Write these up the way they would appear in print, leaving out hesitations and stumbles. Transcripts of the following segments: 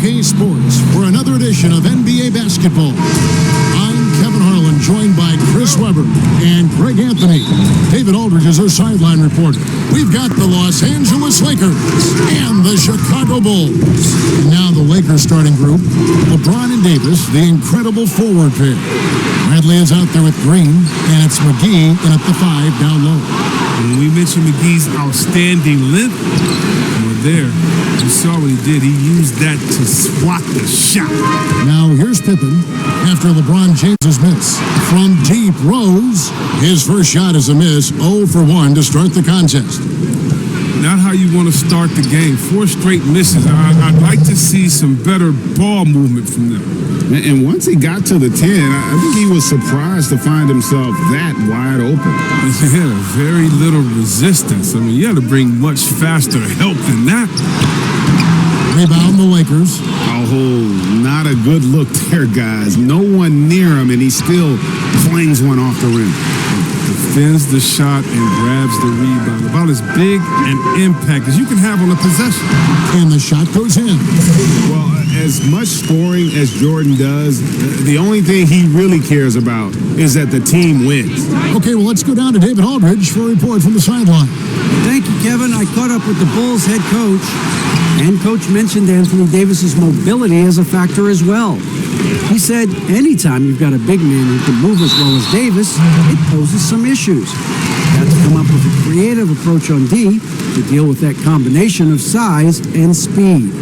2K Sports for another edition of NBA Basketball. I'm Kevin Harlan, joined by Chris Webber and Greg Anthony. David Aldridge is our sideline reporter. We've got the Los Angeles Lakers and the Chicago Bulls. And now the Lakers starting group, LeBron and Davis, the incredible forward pair. Bradley is out there with Green, and it's McGee in at the 5 down low. When we mentioned McGee's outstanding length, there, you saw what he did. He used that to swat the shot. Now here's Pippen after LeBron James's miss. From deep, Rose. His first shot is a miss, 0 for 1 to start the contest. Not how you want to start the game. 4 straight misses. I'd like to see some better ball movement from them. And once he got to the 10, I think he was surprised to find himself that wide open. Yeah, very little resistance. I mean, you had to bring much faster help than that. Rebound the Lakers. Oh, not a good look there, guys. No one near him, and he still flings one off the rim. Defends the shot and grabs the rebound. About as big an impact as you can have on a possession. And the shot goes in. Well, as much scoring as Jordan does, the only thing he really cares about is that the team wins. Okay, well, let's go down to David Aldridge for a report from the sideline. Thank you, Kevin. I caught up with the Bulls head coach, and Coach mentioned Anthony Davis's mobility as a factor as well. He said anytime you've got a big man who can move as well as Davis, it poses some issues. Got to come up with a creative approach on D to deal with that combination of size and speed.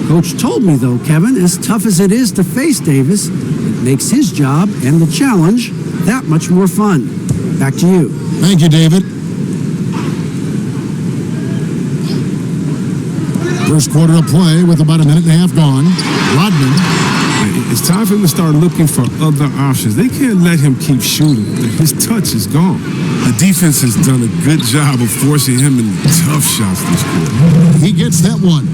Coach told me, though, Kevin, as tough as it is to face Davis, it makes his job and the challenge that much more fun. Back to you. Thank you, David. First quarter of play with about a minute and a half gone. Rodman. It's time for him to start looking for other options. They can't let him keep shooting. His touch is gone. The defense has done a good job of forcing him into tough shots this quarter. He gets that one.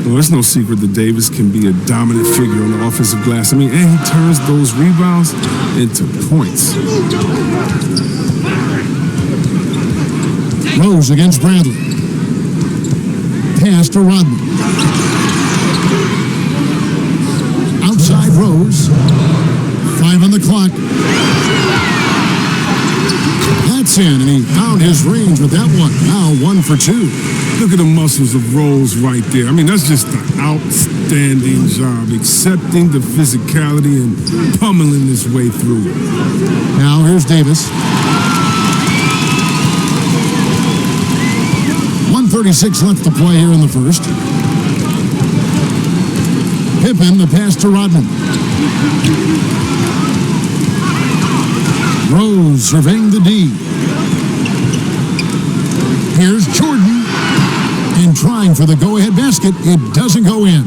Well, it's no secret that Davis can be a dominant figure on the offensive glass. I mean, and he turns those rebounds into points. Rose against Bradley. Pass to Rodman. Outside Rose. 5 on the clock. That's in, and he found his range with that one. Now 1 for 2. Look at the muscles of Rose right there. I mean, that's just an outstanding job, accepting the physicality and pummeling his way through. Now here's Davis. 1:36 left to play here in the first. Pippen, the pass to Rodman. Rose surveying the D. Here's Jordan. And trying for the go-ahead basket, it doesn't go in.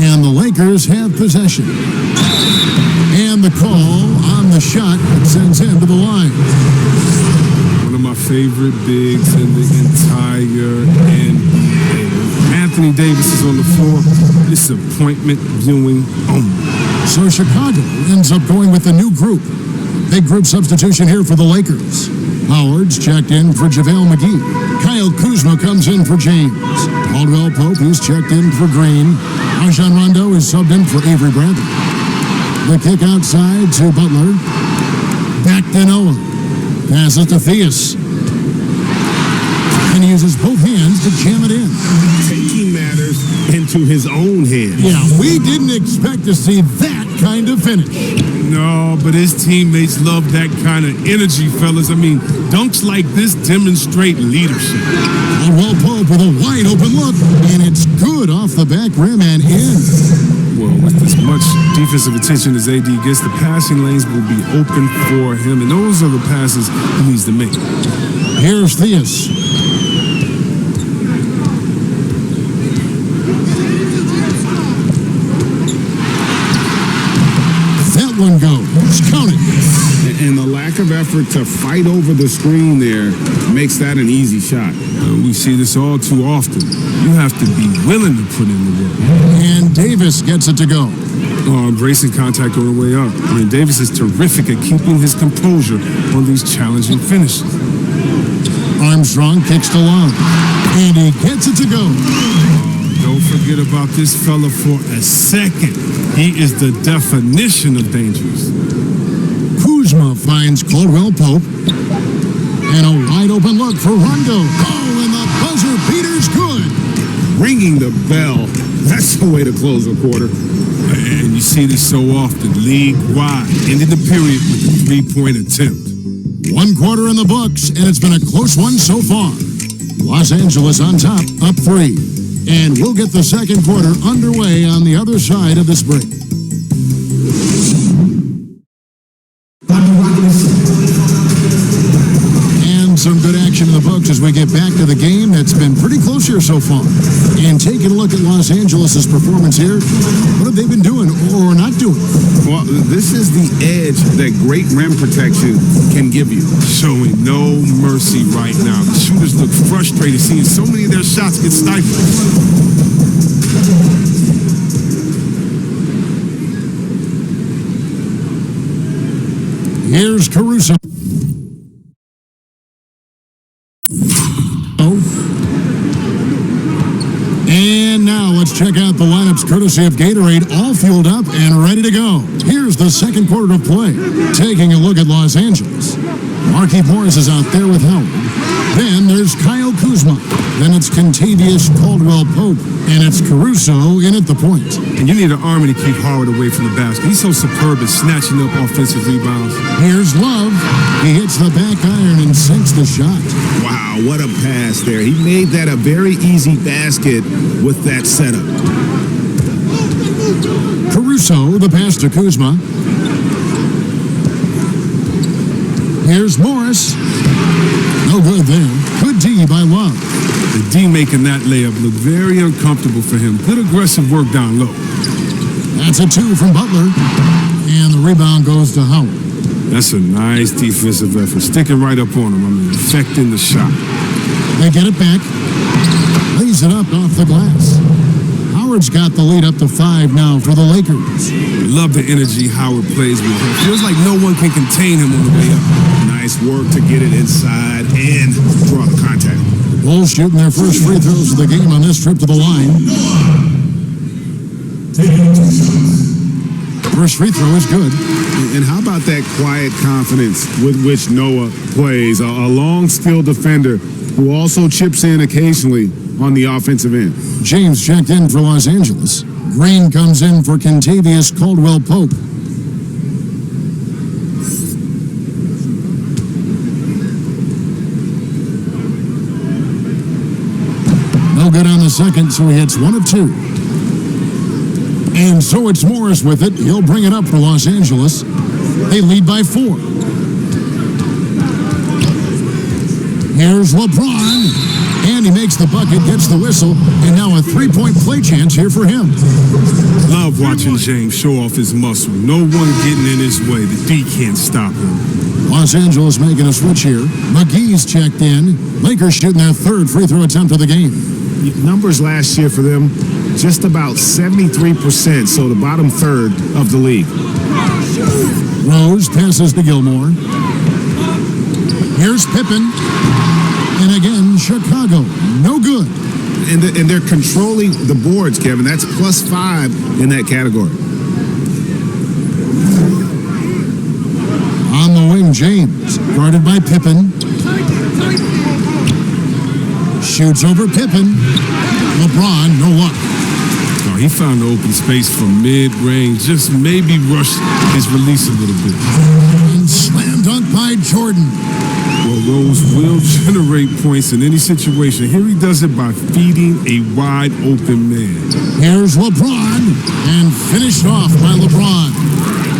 And the Lakers have possession. And the call on the shot that sends him to the line. One of my favorite bigs in the entire NBA. Anthony Davis is on the floor. Disappointment viewing only. So Chicago ends up going with a new group. Big group substitution here for the Lakers. Howard's checked in for JaVale McGee. Kyle Kuzma comes in for James. Caldwell Pope, who's checked in for Green. Rajon Rondo is subbed in for Avery Bradley. The kick outside to Butler. Back to Noah. Passes to Theus. And he uses both hands to jam it in. Taking matters into his own hands. Yeah, we didn't expect to see that kind of finish. No, but his teammates love that kind of energy, fellas. I mean, dunks like this demonstrate leadership. Caldwell Pope with a wide open look, and it's good off the back rim and in. Well, with as much defensive attention as AD gets, the passing lanes will be open for him, and those are the passes he needs to make. Here's Theus. That one goes. Count it. And the lack of effort to fight over the screen there makes that an easy shot. We see this all too often. You have to be willing to put in the work. And Davis gets it to go. Embracing contact on the way up. I mean, Davis is terrific at keeping his composure on these challenging finishes. Armstrong kicks to Long. And he gets it to go. Don't forget about this fella for a second. He is the definition of dangerous. Kuzma finds Caldwell Pope. And a wide open look for Rondo. Oh, and the buzzer beater's good. Ringing the bell. That's the way to close a quarter. And you see this so often, league-wide. Ended the period with a three-point attempt. 1 quarter in the books, and it's been a close one so far. Los Angeles on top, up 3. And we'll get the second quarter underway on the other side of this break. And some good action in the books as we get back to the game that's been pretty close here so far. And taking a look at Los Angeles' performance here, what have they been doing or not doing? Well, this is the edge that great rim protection can give you. Showing no mercy right now. The shooters look frustrated seeing so many of their shots get stifled. Here's Caruso. And now let's check out the lineups courtesy of Gatorade, all fueled up and ready to go. Here's the second quarter of play. Taking a look at Los Angeles. Markieff Morris is out there with Howard. Then there's Kyle Kuzma. Then it's Contavious Caldwell Pope. And it's Caruso in at the point. And you need an army to keep Howard away from the basket. He's so superb at snatching up offensive rebounds. Here's Love. He hits the back iron and sinks the shot. Wow, what a pass there. He made that a very easy basket with that setup. Caruso, the pass to Kuzma. Here's Morris. No good there. Good D by Love. The D making that layup look very uncomfortable for him. Good aggressive work down low. That's a 2 from Butler. And the rebound goes to Howard. That's a nice defensive effort. Sticking right up on him. I mean, affecting the shot. They get it back. Lays it up off the glass. Howard's got the lead up to 5 now for the Lakers. Love the energy Howard plays with. It feels like no one can contain him on the way up. Nice work to get it inside and draw the contact. The Bulls shooting their first free throws of the game on this trip to the line. First free throw is good. And how about that quiet confidence with which Noah plays? A long, skilled defender who also chips in occasionally on the offensive end. James checked in for Los Angeles. Green comes in for Contavious Caldwell Pope. No good on the second, so he hits 1 of 2. And so it's Morris with it. He'll bring it up for Los Angeles. They lead by 4. Here's LeBron. And he makes the bucket, gets the whistle, and now a 3-point play chance here for him. Love watching James show off his muscle. No one getting in his way. The D can't stop him. Los Angeles making a switch here. McGee's checked in. Lakers shooting their 3rd free throw attempt of the game. Numbers last year for them, just about 73%, so the bottom third of the league. Rose passes to Gilmore. Here's Pippen. And again, Chicago. No good. And they're controlling the boards, Kevin. That's +5 in that category. On the wing, James. Guarded by Pippen. Shoots over Pippen. LeBron, no luck. Oh, he found the open space from mid-range. Just maybe rushed his release a little bit. And slam dunk by Jordan. Well, Rose will generate points in any situation. Here he does it by feeding a wide-open man. Here's LeBron. And finished off by LeBron.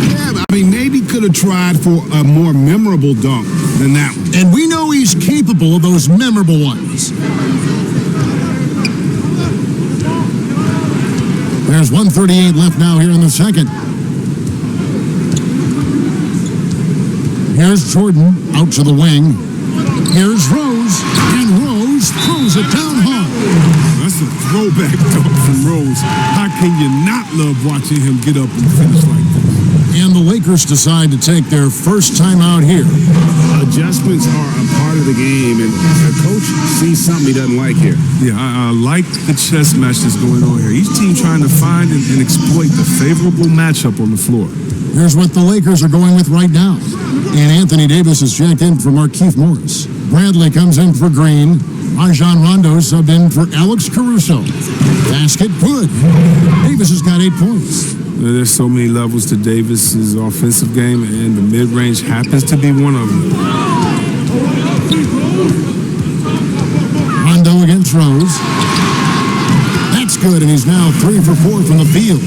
Yeah, I mean, maybe could have tried for a more memorable dunk than that one. And we know he's capable of those memorable ones. There's 1:38 left now here in the second. Here's Jordan out to the wing. Here's Rose, and Rose throws it down hard. That's a throwback dunk from Rose. How can you not love watching him get up and finish like this? And And the Lakers decide to take their first time out here. Adjustments are a part of the game, and the coach sees something he doesn't like here. Yeah, I like the chess match that's going on here. Each team trying to find and exploit the favorable matchup on the floor. Here's what the Lakers are going with right now. And Anthony Davis is jacked in for Markieff Morris. Bradley comes in for Green. Rajon Rondo subbed in for Alex Caruso. Basket good. Davis has got 8 points. There's so many levels to Davis's offensive game, and the mid-range happens to be one of them. Rondo against Rose. That's good, and he's now 3 for 4 from the field.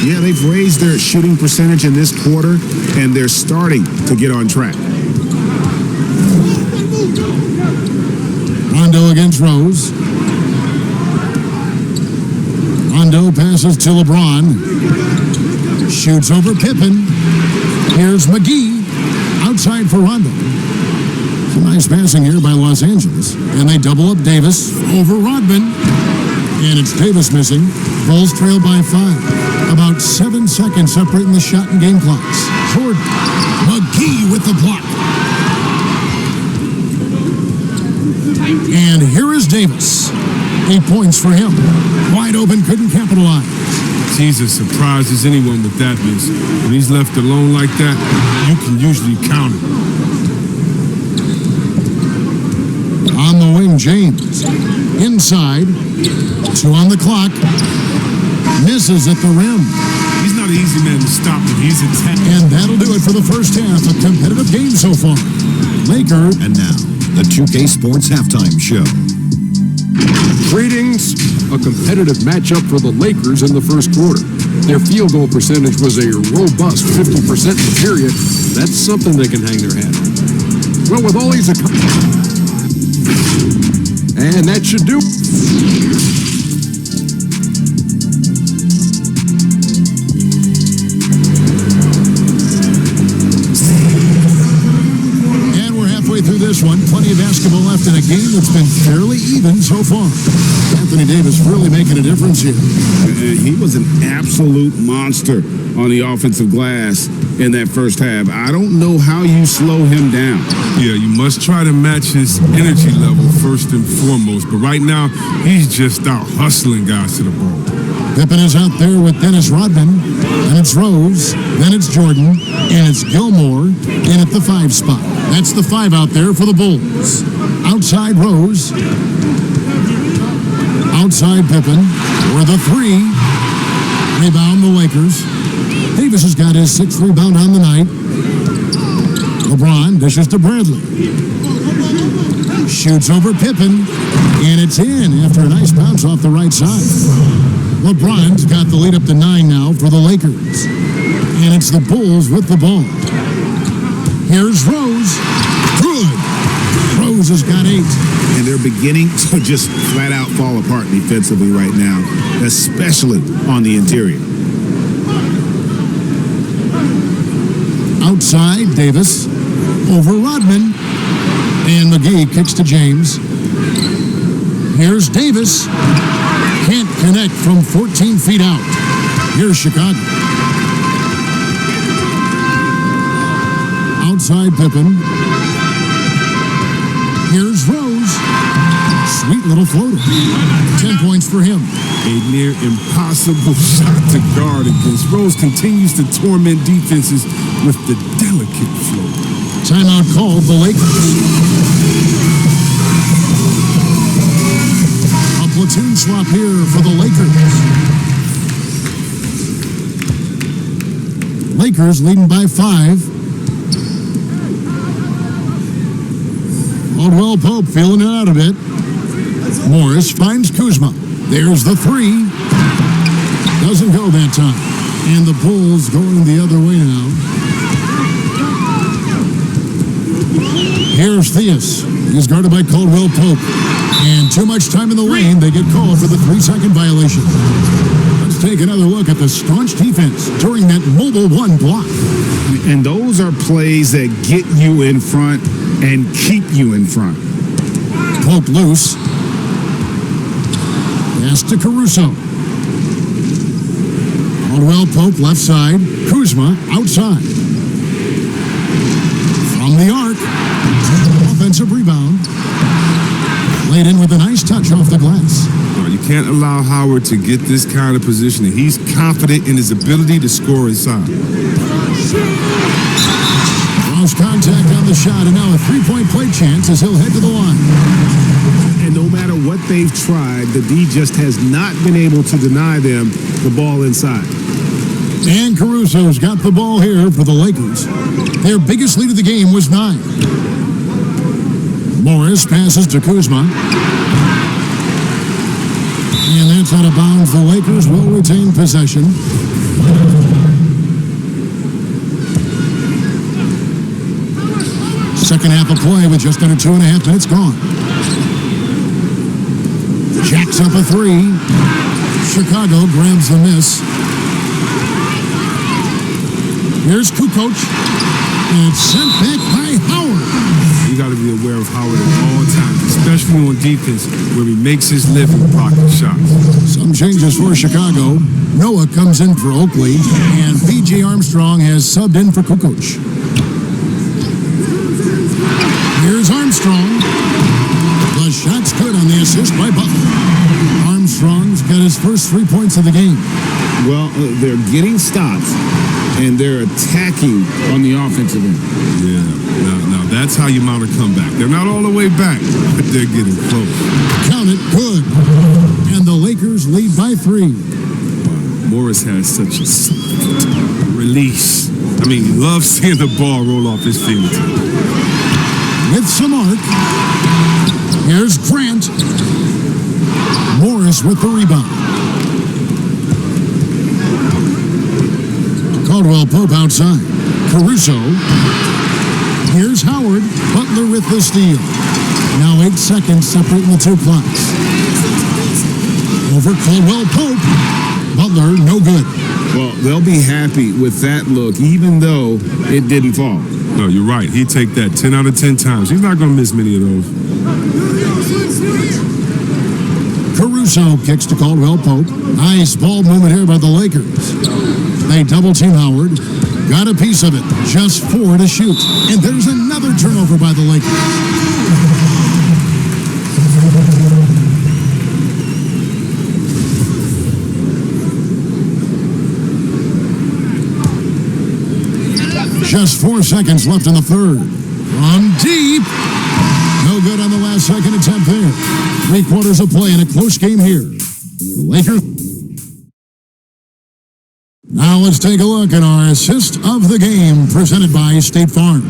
Yeah, they've raised their shooting percentage in this quarter, and they're starting to get on track. Rondo against Rose. Rondo passes to LeBron. Shoots over Pippen. Here's McGee. Outside for Rondo. Some nice passing here by Los Angeles. And they double up Davis over Rodman. And it's Davis missing. Bulls trail by 5. About 7 seconds separating the shot and game clocks. Jordan. McGee with the block. And here is Davis. 8 points for him. Wide open, couldn't capitalize. He's as surprised as anyone with that miss. When he's left alone like that, you can usually count it. On the wing, James. Inside. 2 on the clock. Misses at the rim. He's not an easy man to stop when he's attacked. And that'll do it for the first half. A competitive game so far. Lakers. And now, the 2K Sports Halftime Show. Greetings. A competitive matchup for the Lakers in the first quarter. Their field goal percentage was a robust 50% in the period. That's something they can hang their hat on. Well, with all these... And that should do... Through this one, plenty of basketball left in a game that's been fairly even so far. Anthony Davis really making a difference here. He was an absolute monster on the offensive glass in that first half. I don't know how you slow him down. Yeah, you must try to match his energy level first and foremost. But right now, he's just out hustling guys to the ball. Pippen is out there with Dennis Rodman. Then it's Rose. Then it's Jordan. And it's Gilmore in at the 5 spot. That's the 5 out there for the Bulls. Outside Rose. Outside Pippen. For the 3. Rebound the Lakers. Davis has got his 6th rebound on the night. LeBron dishes to Bradley. Shoots over Pippen. And it's in after a nice bounce off the right side. LeBron's got the lead up to 9 now for the Lakers. And it's the Bulls with the ball. Here's Rose. Good. Rose has got 8. And they're beginning to just flat out fall apart defensively right now, especially on the interior. Outside, Davis. Over Rodman. And McGee kicks to James. Here's Davis. Can't connect from 14 feet out. Here's Chicago. Outside Pippen. Here's Rose. Sweet little floater. 10 points for him. A near impossible shot to guard against. Rose continues to torment defenses with the delicate float. Timeout called the Lakers. Platoon swap here for the Lakers. Lakers leading by 5. Caldwell Pope feeling it out a bit. Morris finds Kuzma. There's the 3. Doesn't go that time. And the Bulls going the other way now. Here's Theus. He's guarded by Caldwell Pope. And too much time in the lane, they get called for the 3-second violation. Let's take another look at the staunch defense during that mobile 1 block. And those are plays that get you in front and keep you in front. Pope loose. Pass to Caruso. Caldwell Pope left side. Kuzma outside. From the arc. Offensive rebound. Laid in with a nice touch off the glass. You can't allow Howard to get this kind of positioning. He's confident in his ability to score inside. Lost contact on the shot, and now a three-point play chance as he'll head to the line. And no matter what they've tried, the D just has not been able to deny them the ball inside. And Caruso's got the ball here for the Lakers. Their biggest lead of the game was 9. Morris passes to Kuzma. And that's out of bounds. The Lakers will retain possession. Second half of play with just under 2.5 minutes gone. Jacks up a three. Chicago grabs the miss. Here's Kukoc. And it's sent back by Howard. You got to be aware of Howard at all times, especially on defense, where he makes his living blocking shots. Some changes for Chicago. Noah comes in for Oakley, and P.J. Armstrong has subbed in for Kukoc. Here's Armstrong. The shot's good on the assist by Butler. Armstrong's got his first 3 points of the game. Well, they're getting stops, and they're attacking on the offensive end. Yeah, now that's how you mount a comeback. They're not all the way back, but they're getting close. Count it, good. And the Lakers lead by 3. Morris has such a release. I mean, he loves seeing the ball roll off his fingertips. With some arc. Here's Grant. Morris with the rebound. Caldwell Pope outside. Caruso. Here's Howard. Butler with the steal. Now 8 seconds separating the two clocks. Over Caldwell Pope. Butler, no good. Well, they'll be happy with that look, even though it didn't fall. No, you're right. He'd take that 10 out of 10 times. He's not going to miss many of those. Caruso kicks to Caldwell Pope. Nice ball movement here by the Lakers. They double-team Howard. Got a piece of it. Just 4 to shoot. And there's another turnover by the Lakers. Just 4 seconds left in the third. From deep. No good on the last second attempt there. 3 quarters of play in a close game here. The Lakers. Now let's take a look at our assist of the game presented by State Farm.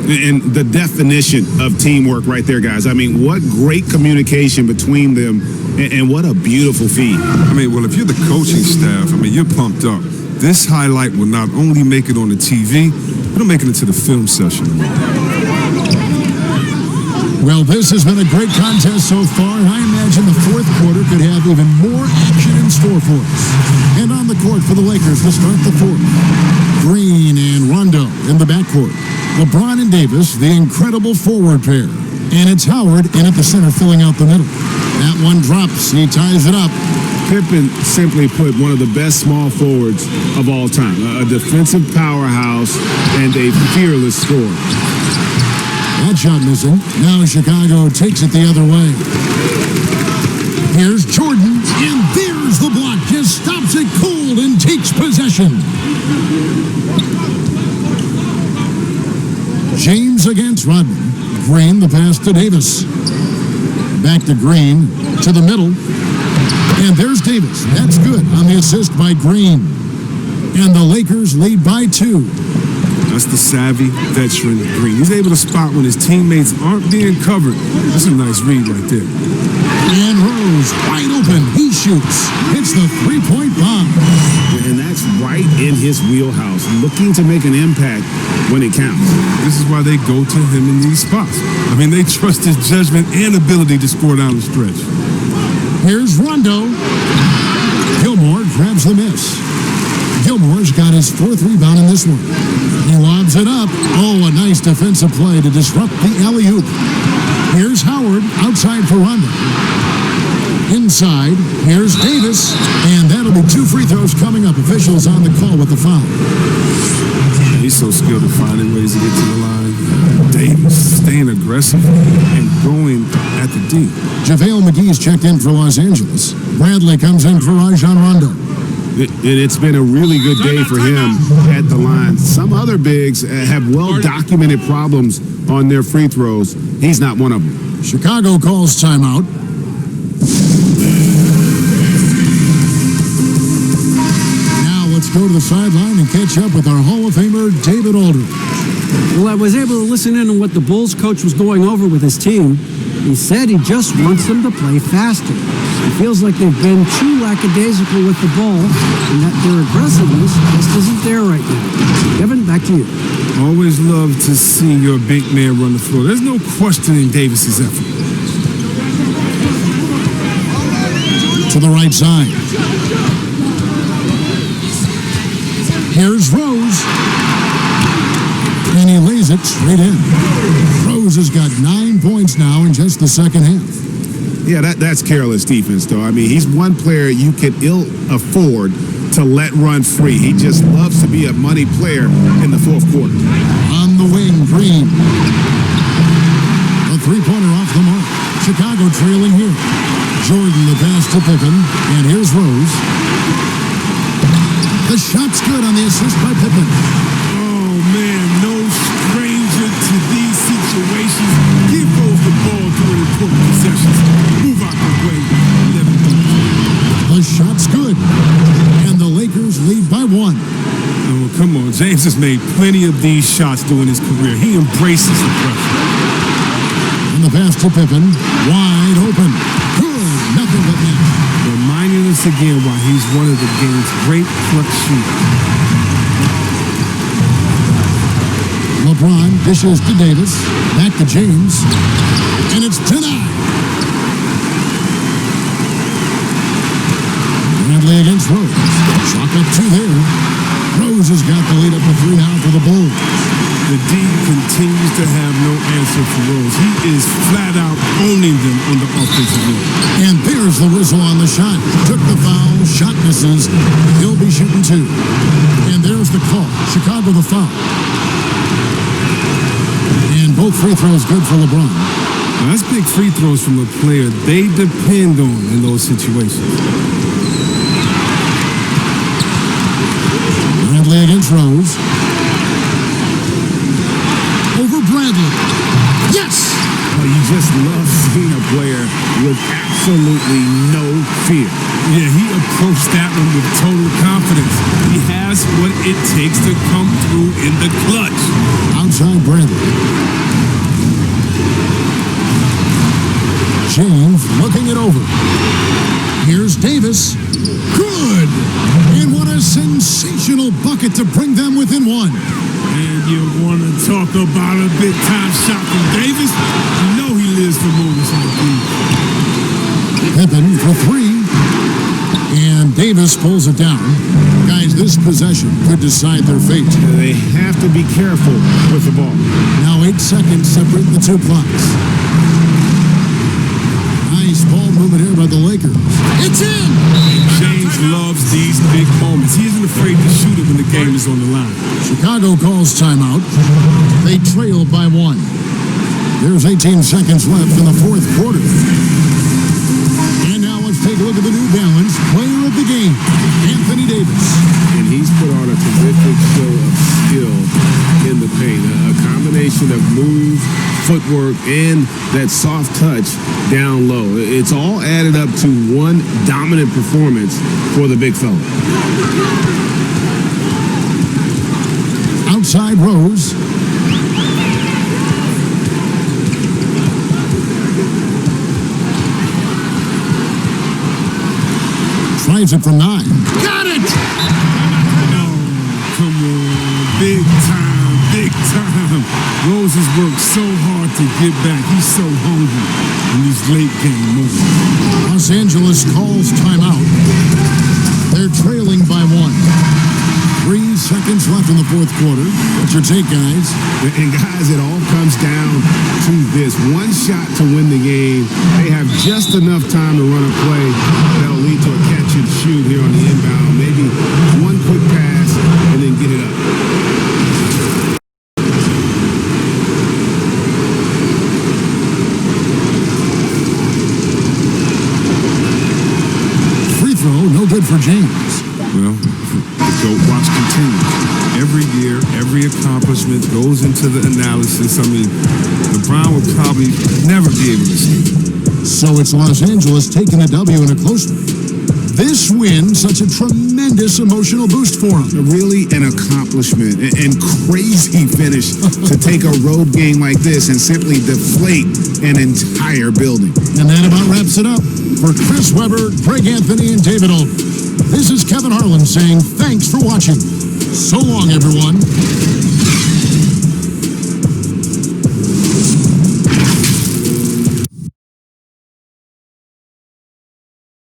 And the definition of teamwork right there, guys. I mean, what great communication between them, and what a beautiful feed. I mean, well, if you're the coaching staff, I mean, you're pumped up. This highlight will not only make it on the TV, it'll make it into the film session. Well, this has been a great contest so far, and I imagine the fourth quarter could have even more action in store for us. And on the court for the Lakers to start the fourth. Green and Rondo in the backcourt. LeBron and Davis, the incredible forward pair. And it's Howard in at the center filling out the middle. That one drops. He ties it up. Pippen, simply put, one of the best small forwards of all time. A defensive powerhouse and a fearless scorer. That shot missing. Now Chicago takes it the other way. Here's Jordan, and there's the block. Just stops it cold and takes possession. James against Rodman. Green, the pass to Davis. Back to Green, to the middle. And there's Davis. That's good on the assist by Green. And the Lakers lead by 2. That's the savvy veteran Green. He's able to spot when his teammates aren't being covered. That's a nice read right there. And Rose, wide open. He shoots. It's the 3-point bomb. And that's right in his wheelhouse, looking to make an impact when it counts. This is why they go to him in these spots. I mean, they trust his judgment and ability to score down the stretch. Here's Rondo. Gilmore grabs the miss. Gilmore's got his 4th rebound in this one. He lobs it up. Oh, a nice defensive play to disrupt the alley-oop. Here's Howard outside for Rondo. Inside, here's Davis, and that'll be 2 free throws coming up. Officials on the call with the foul. He's so skilled at finding ways to get to the line. Davis staying aggressive and going at the D. JaVale McGee's checked in for Los Angeles. Bradley comes in for Rajon Rondo. It's been a really good day for him at the line. Some other bigs have well-documented problems on their free throws. He's not one of them. Chicago calls timeout. Now let's go to the sideline and catch up with our Hall of Famer, David Aldridge. Well, I was able to listen in on what the Bulls coach was going over with his team. He said he just wants them to play faster. It feels like they've been too lackadaisical with the ball and that their aggressiveness just isn't there right now. Kevin, back to you. Always love to see your big man run the floor. There's no questioning Davis's effort. To the right side. Here's Rose. And he lays it straight in. Rose has got 9 points now in just the second half. Yeah, that's careless defense, though. I mean, he's one player you can ill afford to let run free. He just loves to be a money player in the fourth quarter. On the wing, Green. A three-pointer off the mark. Chicago trailing here. Jordan the pass to Pippen, and here's Rose. The shot's good on the assist by Pippen. Oh, man, no stranger to these situations. Give Rose the ball during important possessions. Move out the way. The shot's good, and the Lakers lead by 1. Oh, come on. James has made plenty of these shots during his career. He embraces the pressure. And the pass to Pippen, wide open. Good, nothing but net. Reminding us again why he's one of the game's great clutch shooters. LeBron dishes to Davis, back to James, and it's denied. Bradley against Rose. Chalk up 2 there. Rose has got the lead up to 3 now for the Bulls. The D continues to have no answer for Rose. He is flat out owning them on the offensive end. And there's the whistle on the shot. Took the foul, shot misses. He'll be shooting 2. And there's the call. Chicago the foul. And both free throws good for LeBron. Now, that's big free throws from a player they depend on in those situations. Bradley against Rose. Over Bradley. Yes! Oh, you just love seeing a player with absolutely no fear. Yeah, he approached that one with total confidence. He has what it takes to come through in the clutch. Outside Bradley. James looking it over. Here's Davis. Good! And what a sensational bucket to bring them within 1. And you want to talk about a big-time shot from Davis? You know he lives for moments like these. Pippen for 3. And Davis pulls it down. Guys, this possession could decide their fate. They have to be careful with the ball. Now 8 seconds separate the 2 clocks. Nice ball movement here by the Lakers. It's in! James loves these big moments. He isn't afraid to shoot it when the game is on the line. Chicago calls timeout. They trail by 1. There's 18 seconds left in the fourth quarter. And now let's take a look at the New Balance player of the game, Anthony Davis. And he's put on a terrific show of skill in the paint. A combination of moves, footwork, and that soft touch down low. It's all added up to one dominant performance for the big fella. Outside Rose. Tries it from 9. Got it! No, come on. Big time, big time. Rose has worked so hard to get back. He's so hungry in these late game moments. Los Angeles calls timeout. They're trailing by 1. 3 seconds left in the fourth quarter. What's your take, guys? And guys, it all comes down to this. One shot to win the game. They have just enough time to run a play that'll lead to a catch and shoot here on the inbound. Maybe one quick pass and then get it up. Free throw, no good for James. Well, the GOAT watch continues. Every year, every accomplishment goes into the analysis. I mean, LeBron will probably never be able to see it. So it's Los Angeles taking the W in a close one. This win, such a tremendous emotional boost for him. Really an accomplishment and crazy finish to take a road game like this and simply deflate an entire building. And that about wraps it up. For Chris Webber, Greg Anthony, and David Aldridge, this is Kevin Harlan saying thanks for watching. So long, everyone.